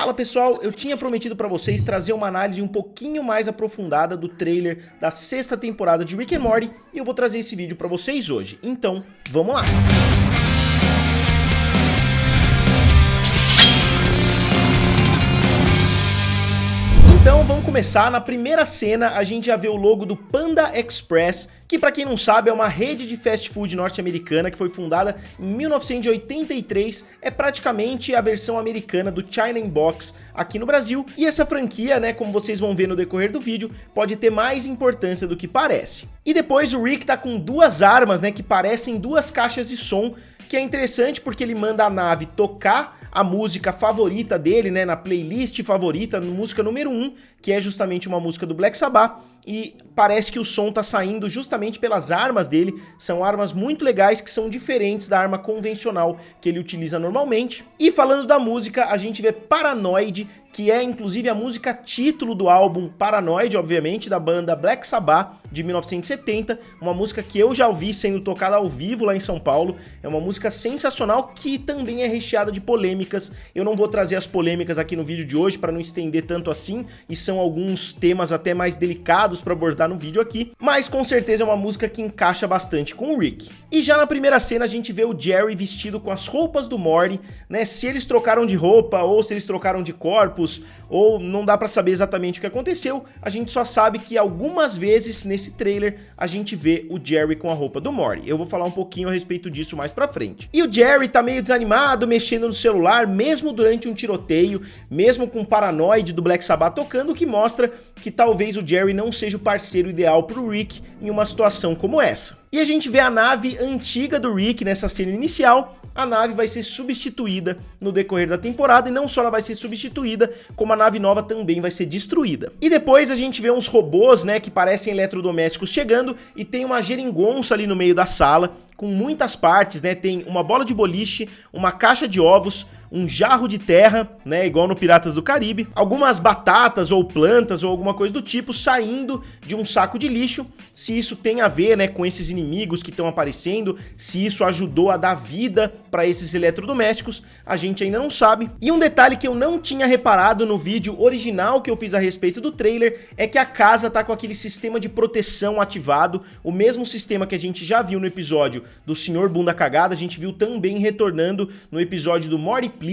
Fala pessoal, eu tinha prometido pra vocês trazer uma análise um pouquinho mais aprofundada do trailer da sexta temporada de Rick and Morty e eu vou trazer esse vídeo pra vocês hoje, então vamos lá! Então vamos começar. Na primeira cena a gente já vê o logo do Panda Express, que pra quem não sabe é uma rede de fast food norte-americana que foi fundada em 1983, é praticamente a versão americana do China in Box aqui no Brasil, e essa franquia, né, como vocês vão ver no decorrer do vídeo, pode ter mais importância do que parece. E depois o Rick tá com duas armas, né, que parecem duas caixas de som, que é interessante porque ele manda a nave tocar a música favorita dele, né, na playlist favorita, música número 1, que é justamente uma música do Black Sabbath, e parece que o som tá saindo justamente pelas armas dele, são armas muito legais que são diferentes da arma convencional que ele utiliza normalmente. E falando da música, a gente vê Paranoid, que é inclusive a música título do álbum Paranoid, obviamente, da banda Black Sabbath, de 1970, uma música que eu já ouvi sendo tocada ao vivo lá em São Paulo, é uma música sensacional que também é recheada de polêmicas. Eu não vou trazer as polêmicas aqui no vídeo de hoje para não estender tanto assim, e são alguns temas até mais delicados para abordar no vídeo aqui, mas com certeza é uma música que encaixa bastante com o Rick. E já na primeira cena a gente vê o Jerry vestido com as roupas do Morty, né, se eles trocaram de roupa ou se eles trocaram de corpos, ou não dá pra saber exatamente o que aconteceu, a gente só sabe que algumas vezes nesse trailer a gente vê o Jerry com a roupa do Morty. Eu vou falar um pouquinho a respeito disso mais pra frente. E o Jerry tá meio desanimado, mexendo no celular, mesmo durante um tiroteio, mesmo com o Paranoid do Black Sabbath tocando, o que mostra que talvez o Jerry não seja o parceiro ideal pro Rick em uma situação como essa. E a gente vê a nave antiga do Rick nessa cena inicial. A nave vai ser substituída no decorrer da temporada, e não só ela vai ser substituída, como a nave nova também vai ser destruída. E depois a gente vê uns robôs, né, que parecem eletrodomésticos chegando, e tem uma geringonça ali no meio da sala, com muitas partes, né, tem uma bola de boliche, uma caixa de ovos, um jarro de terra, né, igual no Piratas do Caribe, algumas batatas ou plantas ou alguma coisa do tipo saindo de um saco de lixo. Se isso tem a ver, né, com esses inimigos que estão aparecendo, se isso ajudou a dar vida para esses eletrodomésticos, a gente ainda não sabe. E um detalhe que eu não tinha reparado no vídeo original que eu fiz a respeito do trailer é que a casa tá com aquele sistema de proteção ativado, o mesmo sistema que a gente já viu no episódio do Senhor Bunda Cagada, a gente viu também retornando no episódio do Mortiplicity,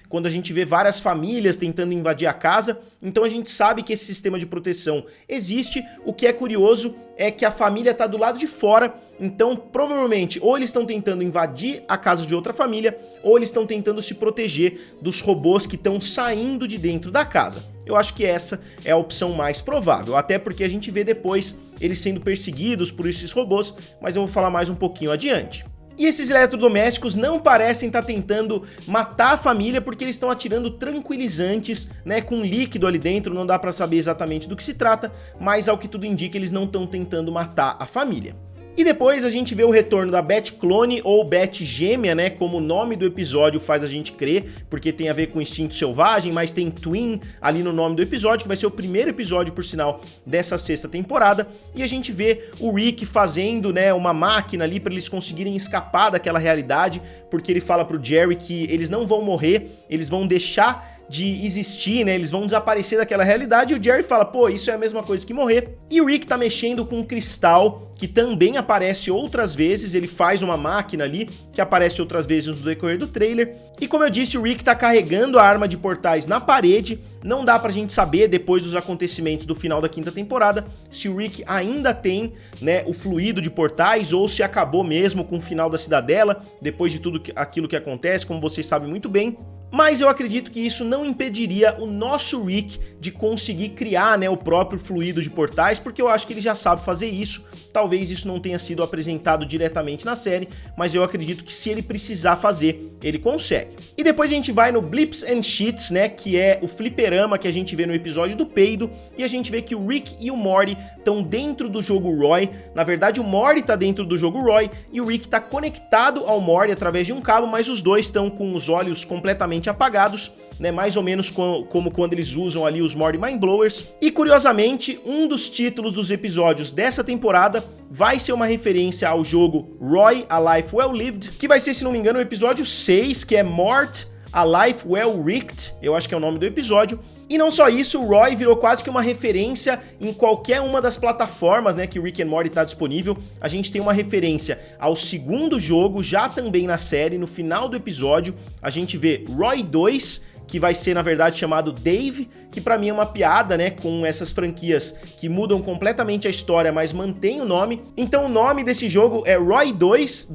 quando a gente vê várias famílias tentando invadir a casa. Então a gente sabe que esse sistema de proteção existe. O que é curioso é que a família tá do lado de fora, então provavelmente ou eles estão tentando invadir a casa de outra família, ou eles estão tentando se proteger dos robôs que estão saindo de dentro da casa. Eu acho que essa é a opção mais provável, até porque a gente vê depois eles sendo perseguidos por esses robôs, mas eu vou falar mais um pouquinho adiante. E esses eletrodomésticos não parecem estar tentando matar a família, porque eles estão atirando tranquilizantes, né, com líquido ali dentro, não dá pra saber exatamente do que se trata, mas ao que tudo indica eles não estão tentando matar a família. E depois a gente vê o retorno da Beth Clone ou Beth Gêmea, né, como o nome do episódio faz a gente crer, porque tem a ver com instinto selvagem, mas tem Twin ali no nome do episódio, que vai ser o primeiro episódio, por sinal, dessa sexta temporada. E a gente vê o Rick fazendo, né, uma máquina ali para eles conseguirem escapar daquela realidade, porque ele fala pro Jerry que eles não vão morrer, eles vão deixar de existir, né, eles vão desaparecer daquela realidade, e o Jerry fala, pô, isso é a mesma coisa que morrer. E o Rick tá mexendo com um cristal que também aparece outras vezes, ele faz uma máquina ali que aparece outras vezes no decorrer do trailer. E como eu disse, o Rick tá carregando a arma de portais na parede. Não dá pra gente saber, depois dos acontecimentos do final da quinta temporada, se o Rick ainda tem, né, o fluido de portais, ou se acabou mesmo com o final da Cidadela, depois de tudo aquilo que acontece, como vocês sabem muito bem. Mas eu acredito que isso não impediria o nosso Rick de conseguir criar, né, o próprio fluido de portais, porque eu acho que ele já sabe fazer isso. Talvez isso não tenha sido apresentado diretamente na série, mas eu acredito que se ele precisar fazer, ele consegue. E depois a gente vai no Blips and Sheets, né, que é o fliperama que a gente vê no episódio do peido, e a gente vê que o Rick e o Morty estão dentro do jogo Roy. Na verdade, o Morty tá dentro do jogo Roy e o Rick tá conectado ao Morty através de um cabo, mas os dois estão com os olhos completamente apagados, né, mais ou menos como quando eles usam ali os Morty Mind Blowers. E curiosamente, um dos títulos dos episódios dessa temporada vai ser uma referência ao jogo Roy: A Life Well Lived, que vai ser, se não me engano, o episódio 6, que é Mort A Life Well Rigged, eu acho que é o nome do episódio. E não só isso, o Roy virou quase que uma referência em qualquer uma das plataformas, né, que o Rick and Morty está disponível. A gente tem uma referência ao segundo jogo, já também na série, no final do episódio, a gente vê Roy 2, que vai ser, na verdade, chamado Dave, que pra mim é uma piada, né, com essas franquias que mudam completamente a história, mas mantém o nome. Então o nome desse jogo é Roy 2,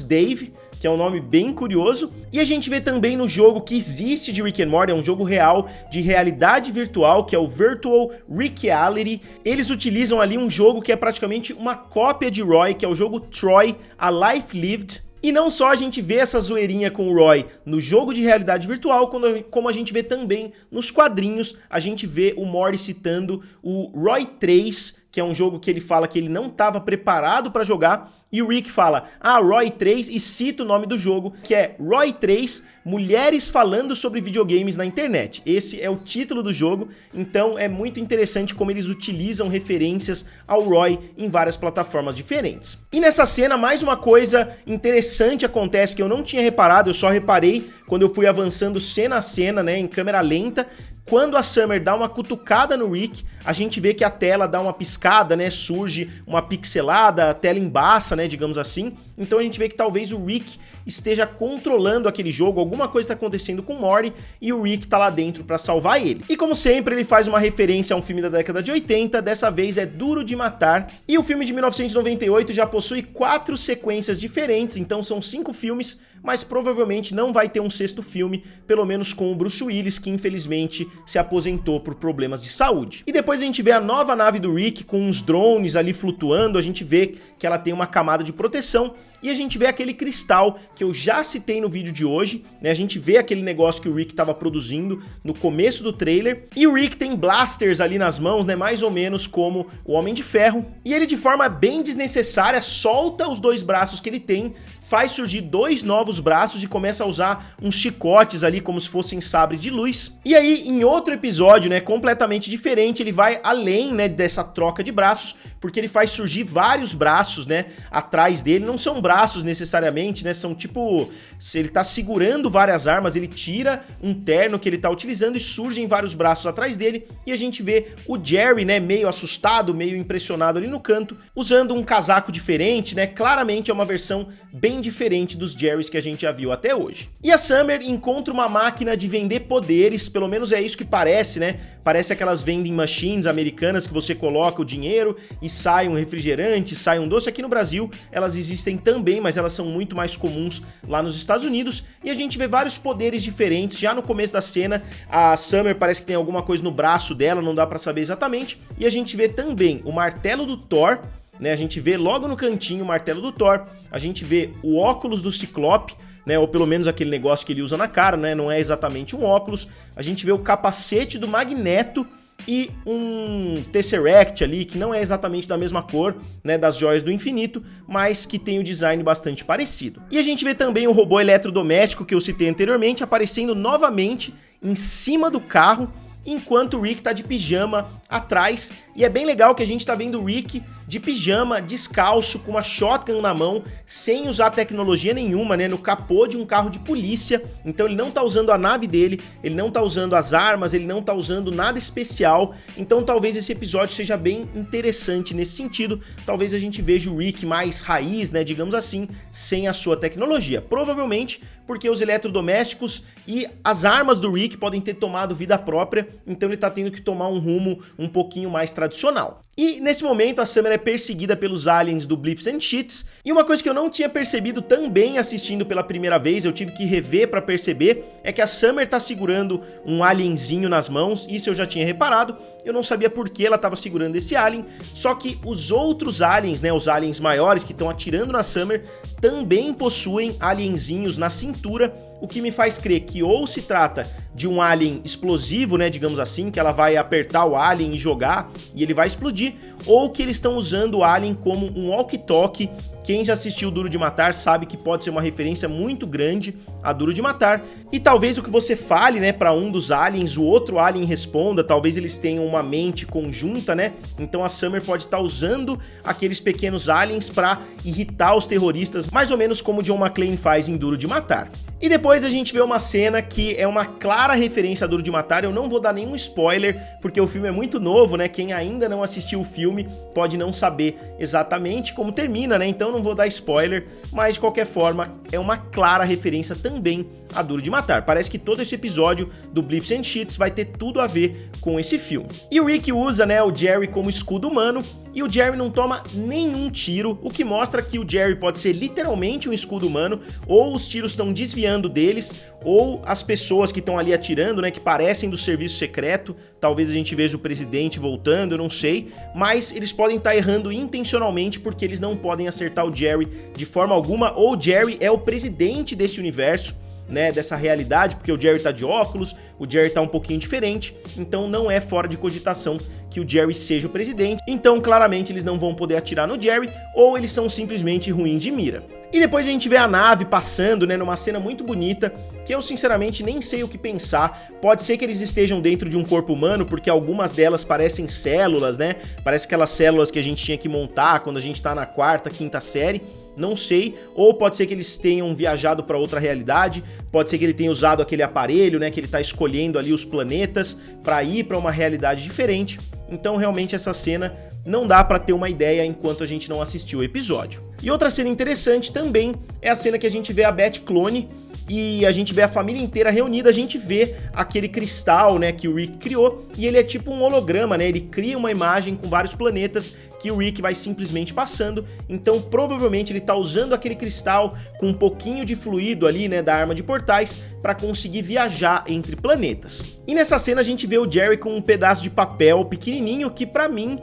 Dave, que é um nome bem curioso. E a gente vê também no jogo que existe de Rick and Morty, é um jogo real de realidade virtual, que é o Virtual Reality. Eles utilizam ali um jogo que é praticamente uma cópia de Roy, que é o jogo Troy, A Life Lived. E não só a gente vê essa zoeirinha com o Roy no jogo de realidade virtual, como a gente vê também nos quadrinhos, a gente vê o Morty citando o Roy 3, que é um jogo que ele fala que ele não estava preparado para jogar, e o Rick fala, Roy 3, e cita o nome do jogo, que é Roy 3, Mulheres Falando sobre Videogames na Internet. Esse é o título do jogo, então é muito interessante como eles utilizam referências ao Roy em várias plataformas diferentes. E nessa cena, mais uma coisa interessante acontece que eu não tinha reparado, eu só reparei quando eu fui avançando cena a cena, né, em câmera lenta. Quando a Summer dá uma cutucada no Rick, a gente vê que a tela dá uma piscada, né, surge uma pixelada, a tela embaça, né, digamos assim. Então a gente vê que talvez o Rick esteja controlando aquele jogo, alguma coisa está acontecendo com o Morty e o Rick tá lá dentro para salvar ele. E como sempre, ele faz uma referência a um filme da década de 80, dessa vez é Duro de Matar. E o filme de 1998 já possui 4 sequências diferentes, então são 5 filmes, mas provavelmente não vai ter um 6º filme, pelo menos com o Bruce Willis, que infelizmente se aposentou por problemas de saúde. E depois a gente vê a nova nave do Rick com uns drones ali flutuando, a gente vê que ela tem uma camada de proteção, e a gente vê aquele cristal que eu já citei no vídeo de hoje, né? A gente vê aquele negócio que o Rick estava produzindo no começo do trailer, e o Rick tem blasters ali nas mãos, né? Mais ou menos como o Homem de Ferro, e ele de forma bem desnecessária solta os 2 braços que ele tem, faz surgir 2 novos braços e começa a usar uns chicotes ali como se fossem sabres de luz. E aí, em outro episódio, né, completamente diferente, ele vai além, né, dessa troca de braços, porque ele faz surgir vários braços, né, atrás dele. Não são braços necessariamente, né, são tipo, se ele tá segurando várias armas, ele tira um terno que ele tá utilizando e surgem vários braços atrás dele, e a gente vê o Jerry, né, meio assustado, meio impressionado ali no canto, usando um casaco diferente, né, claramente é uma versão bem diferente dos Jerrys que a gente já viu até hoje. E a Summer encontra uma máquina de vender poderes, pelo menos é isso que parece, né? Parece aquelas vending machines americanas que você coloca o dinheiro e sai um refrigerante, sai um doce. Aqui no Brasil elas existem também, mas elas são muito mais comuns lá nos Estados Unidos. E a gente vê vários poderes diferentes. Já no começo da cena, a Summer parece que tem alguma coisa no braço dela, não dá pra saber exatamente. E a gente vê também o martelo do Thor, né, a gente vê logo no cantinho o martelo do Thor, a gente vê o óculos do Ciclope, né, ou pelo menos aquele negócio que ele usa na cara, né, não é exatamente um óculos, a gente vê o capacete do Magneto e um Tesseract ali, que não é exatamente da mesma cor, né, das Joias do Infinito, mas que tem o design bastante parecido. E a gente vê também o robô eletrodoméstico que eu citei anteriormente, aparecendo novamente em cima do carro, enquanto o Rick tá de pijama atrás, e é bem legal que a gente tá vendo o Rick de pijama, descalço, com uma shotgun na mão, sem usar tecnologia nenhuma, né, no capô de um carro de polícia. Então ele não tá usando a nave dele, ele não tá usando as armas, ele não tá usando nada especial. Então talvez esse episódio seja bem interessante nesse sentido. Talvez a gente veja o Rick mais raiz, né, digamos assim, sem a sua tecnologia. Provavelmente porque os eletrodomésticos e as armas do Rick podem ter tomado vida própria, então ele tá tendo que tomar um rumo um pouquinho mais tradicional. E nesse momento a Summer é perseguida pelos aliens do Blips and Cheats, e uma coisa que eu não tinha percebido também assistindo pela primeira vez, eu tive que rever pra perceber, é que a Summer tá segurando um alienzinho nas mãos. Isso eu já tinha reparado, eu não sabia por que ela tava segurando esse alien, só que os outros aliens, né, os aliens maiores que estão atirando na Summer, também possuem alienzinhos na cintura, o que me faz crer que ou se trata de um alien explosivo, né, digamos assim, que ela vai apertar o alien e jogar e ele vai explodir, ou que eles estão usando o alien como um walkie-talkie. Quem já assistiu Duro de Matar sabe que pode ser uma referência muito grande a Duro de Matar, e talvez o que você fale, né, para um dos aliens, o outro alien responda, talvez eles tenham uma mente conjunta, né, então a Summer pode estar usando aqueles pequenos aliens para irritar os terroristas, mais ou menos como o John McClane faz em Duro de Matar. E depois a gente vê uma cena que é uma clara referência a Duro de Matar. Eu não vou dar nenhum spoiler, porque o filme é muito novo, né? Quem ainda não assistiu o filme pode não saber exatamente como termina, né? Então não vou dar spoiler, mas de qualquer forma é uma clara referência também a Duro de Matar. Parece que todo esse episódio do Blips and Cheats vai ter tudo a ver com esse filme. E o Rick usa, né, o Jerry como escudo humano, e o Jerry não toma nenhum tiro, o que mostra que o Jerry pode ser literalmente um escudo humano, ou os tiros estão desviando deles, ou as pessoas que estão ali atirando, né, que parecem do serviço secreto, talvez a gente veja o presidente voltando, eu não sei, mas eles podem estar errando intencionalmente porque eles não podem acertar o Jerry de forma alguma, ou o Jerry é o presidente desse universo, né, dessa realidade, porque o Jerry tá de óculos, o Jerry tá um pouquinho diferente, então não é fora de cogitação que o Jerry seja o presidente, então claramente eles não vão poder atirar no Jerry, ou eles são simplesmente ruins de mira. E depois a gente vê a nave passando, né, numa cena muito bonita, que eu sinceramente nem sei o que pensar. Pode ser que eles estejam dentro de um corpo humano, porque algumas delas parecem células, né, parece aquelas células que a gente tinha que montar quando a gente tá na quarta, quinta série, não sei, ou pode ser que eles tenham viajado para outra realidade, pode ser que ele tenha usado aquele aparelho, né, que ele tá escolhendo ali os planetas para ir para uma realidade diferente. Então realmente essa cena não dá pra ter uma ideia enquanto a gente não assistiu o episódio. E outra cena interessante também é a cena que a gente vê a Beth clone e a gente vê a família inteira reunida, a gente vê aquele cristal, né, que o Rick criou, e ele é tipo um holograma, né, ele cria uma imagem com vários planetas que o Rick vai simplesmente passando, então provavelmente ele tá usando aquele cristal com um pouquinho de fluido ali, né, da arma de portais, para conseguir viajar entre planetas. E nessa cena a gente vê o Jerry com um pedaço de papel pequenininho que pra mim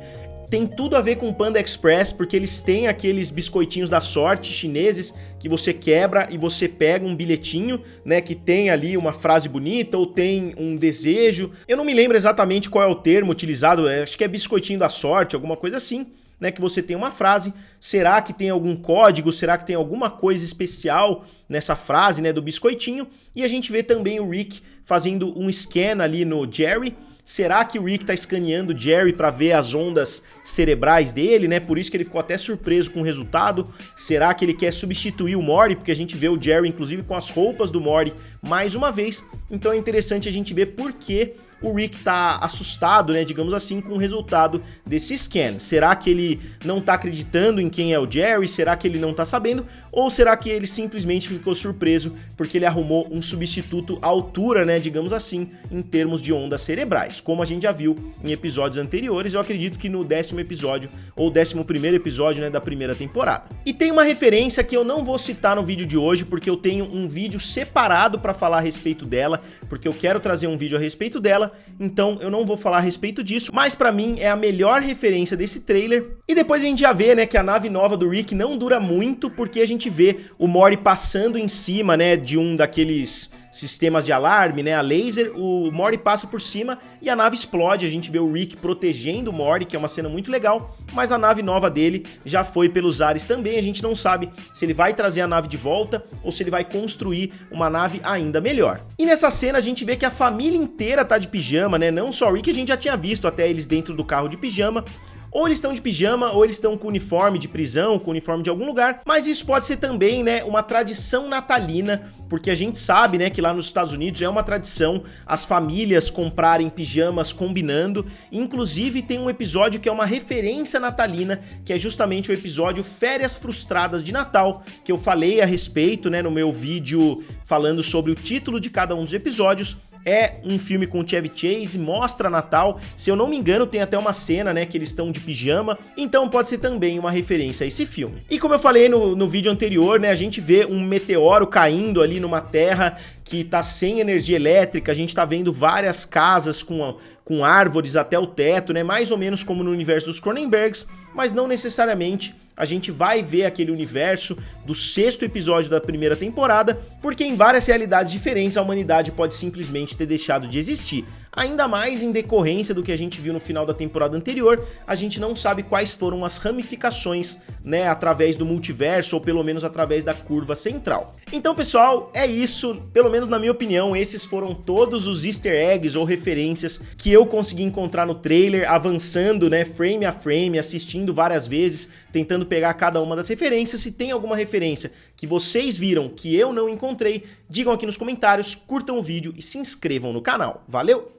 tem tudo a ver com o Panda Express, porque eles têm aqueles biscoitinhos da sorte chineses que você quebra e você pega um bilhetinho, né, que tem ali uma frase bonita ou tem um desejo. Eu não me lembro exatamente qual é o termo utilizado, acho que é biscoitinho da sorte, alguma coisa assim, né, que você tem uma frase. Será que tem algum código? Será que tem alguma coisa especial nessa frase, né, do biscoitinho? E a gente vê também o Rick fazendo um scan ali no Jerry. Será que o Rick tá escaneando o Jerry para ver as ondas cerebrais dele, né? Por isso que ele ficou até surpreso com o resultado. Será que ele quer substituir o Morty? Porque a gente vê o Jerry, inclusive, com as roupas do Morty mais uma vez. Então é interessante a gente ver por que o Rick tá assustado, né, digamos assim, com o resultado desse scan. Será que ele não tá acreditando em quem é o Jerry? Será que ele não tá sabendo? Ou será que ele simplesmente ficou surpreso porque ele arrumou um substituto à altura, né, digamos assim, em termos de ondas cerebrais? Como a gente já viu em episódios anteriores, eu acredito que no 10º episódio, ou 11º episódio, né, da primeira temporada. E tem uma referência que eu não vou citar no vídeo de hoje, porque eu tenho um vídeo separado para falar a respeito dela, porque eu quero trazer um vídeo a respeito dela, então eu não vou falar a respeito disso, mas pra mim é a melhor referência desse trailer. E depois a gente já vê, né, que a nave nova do Rick não dura muito, porque a gente vê o Morty passando em cima, né, de um daqueles sistemas de alarme, né, a laser, o Morty passa por cima e a nave explode, a gente vê o Rick protegendo o Morty, que é uma cena muito legal, mas a nave nova dele já foi pelos ares também, a gente não sabe se ele vai trazer a nave de volta ou se ele vai construir uma nave ainda melhor. E nessa cena a gente vê que a família inteira tá de pijama, né, não só o Rick, a gente já tinha visto até eles dentro do carro de pijama. Ou eles estão de pijama, ou eles estão com uniforme de prisão, com uniforme de algum lugar, mas isso pode ser também, né, uma tradição natalina, porque a gente sabe, né, que lá nos Estados Unidos é uma tradição as famílias comprarem pijamas combinando. Inclusive tem um episódio que é uma referência natalina, que é justamente o episódio Férias Frustradas de Natal, que eu falei a respeito, né, no meu vídeo falando sobre o título de cada um dos episódios. É um filme com o Chevy Chase, mostra Natal, se eu não me engano tem até uma cena, né, que eles estão de pijama, então pode ser também uma referência a esse filme. E como eu falei no vídeo anterior, né, a gente vê um meteoro caindo ali numa terra que tá sem energia elétrica, a gente tá vendo várias casas com árvores até o teto, né, mais ou menos como no universo dos Cronenbergs, mas não necessariamente a gente vai ver aquele universo do 6º episódio da primeira temporada, porque em várias realidades diferentes a humanidade pode simplesmente ter deixado de existir. Ainda mais em decorrência do que a gente viu no final da temporada anterior, a gente não sabe quais foram as ramificações, né, através do multiverso ou pelo menos através da curva central. Então, pessoal, é isso. Pelo menos na minha opinião, esses foram todos os easter eggs ou referências que eu consegui encontrar no trailer, avançando, né, frame a frame, assistindo várias vezes, tentando pegar cada uma das referências. Se tem alguma referência que vocês viram que eu não encontrei, digam aqui nos comentários, curtam o vídeo e se inscrevam no canal. Valeu?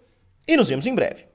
E nos vemos em breve.